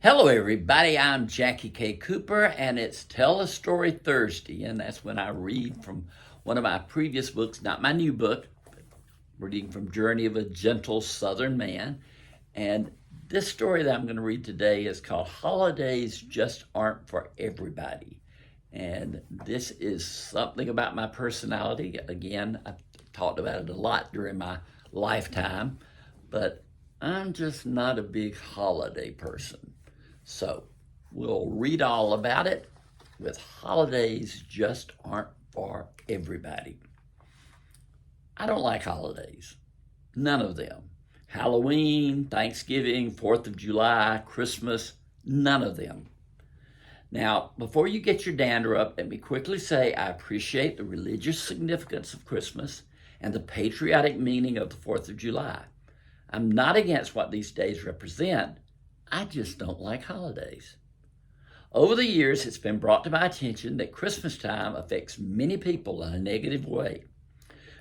Hello, everybody. I'm Jackie K. Cooper, and it's Tell a Story Thursday, and that's when I read from one of my previous books, not my new book, but reading from Journey of a Gentle Southern Man. And this story that I'm going to read today is called Holidays Just Aren't for Everybody. And this is something about my personality. Again, I've talked about it a lot during my lifetime, but I'm just not a big holiday person. So we'll read all about it with Holidays Just Aren't for Everybody. I don't like holidays. None of them. Halloween, Thanksgiving, 4th of July, Christmas, none of them. Now, before you get your dander up, let me quickly say I appreciate the religious significance of Christmas and the patriotic meaning of the 4th of July. I'm not against what these days represent. I just don't like holidays. Over the years, it's been brought to my attention that Christmas time affects many people in a negative way.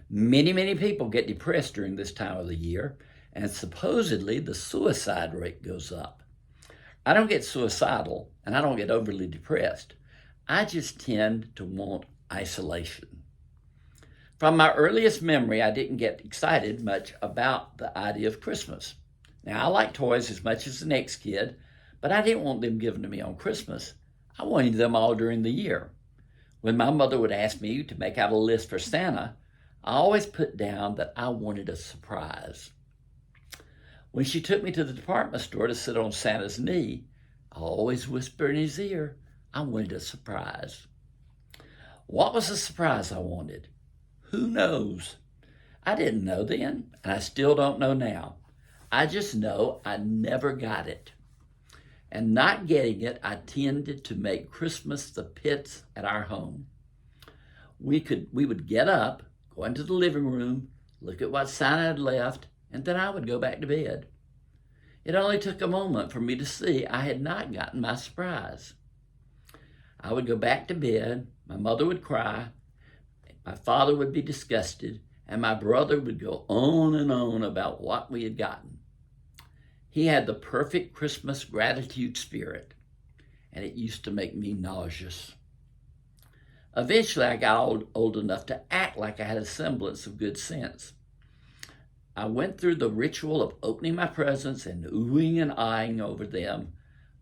Many people get depressed during this time of the year, and supposedly the suicide rate goes up. I don't get suicidal, and I don't get overly depressed. I just tend to want isolation. From my earliest memory, I didn't get excited much about the idea of Christmas. Now, I like toys as much as the next kid, but I didn't want them given to me on Christmas. I wanted them all during the year. When my mother would ask me to make out a list for Santa, I always put down that I wanted a surprise. When she took me to the department store to sit on Santa's knee, I always whispered in his ear, I wanted a surprise. What was the surprise I wanted? Who knows? I didn't know then, and I still don't know now. I just know I never got it. And not getting it, I tended to make Christmas the pits at our home. We would get up, go into the living room, look at what Santa had left, and then I would go back to bed. It only took a moment for me to see I had not gotten my surprise. I would go back to bed, my mother would cry, my father would be disgusted, and my brother would go on and on about what we had gotten. He had the perfect Christmas gratitude spirit, and it used to make me nauseous. Eventually, I got old enough to act like I had a semblance of good sense. I went through the ritual of opening my presents and oohing and eyeing over them,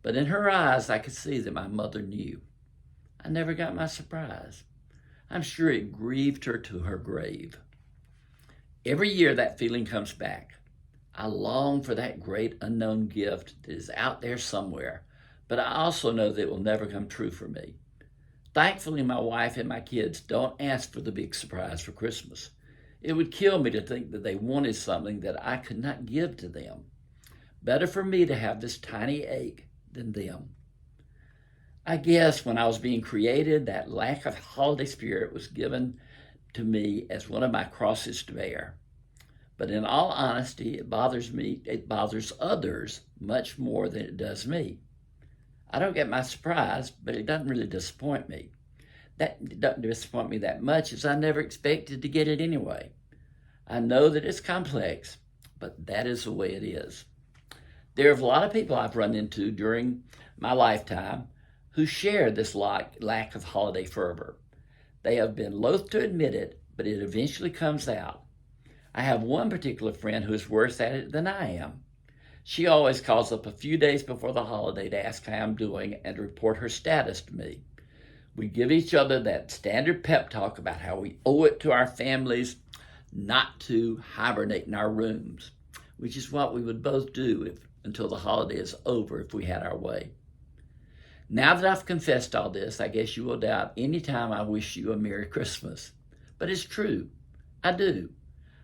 but in her eyes, I could see that my mother knew. I never got my surprise. I'm sure it grieved her to her grave. Every year, that feeling comes back. I long for that great unknown gift that is out there somewhere, but I also know that it will never come true for me. Thankfully, my wife and my kids don't ask for the big surprise for Christmas. It would kill me to think that they wanted something that I could not give to them. Better for me to have this tiny ache than them. I guess when I was being created, that lack of holiday spirit was given to me as one of my crosses to bear. But in all honesty, it bothers others much more than it does me. I don't get my surprise, but it doesn't really disappoint me. It doesn't disappoint me that much as I never expected to get it anyway. I know that it's complex, but that is the way it is. There are a lot of people I've run into during my lifetime who share this lack of holiday fervor. They have been loath to admit it, but it eventually comes out. I have one particular friend who is worse at it than I am. She always calls up a few days before the holiday to ask how I'm doing and to report her status to me. We give each other that standard pep talk about how we owe it to our families not to hibernate in our rooms, which is what we would both do until the holiday is over if we had our way. Now that I've confessed all this, I guess you will doubt any time I wish you a Merry Christmas. But it's true. I do.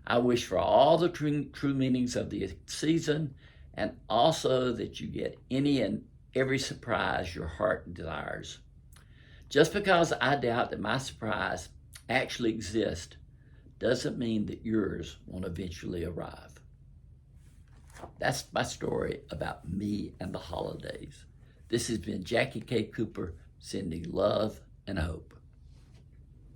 I wish for all the true meanings of the season, and also that you get any and every surprise your heart desires. Just because I doubt that my surprise actually exists doesn't mean that yours won't eventually arrive. That's my story about me and the holidays. This has been Jackie K. Cooper sending love and hope.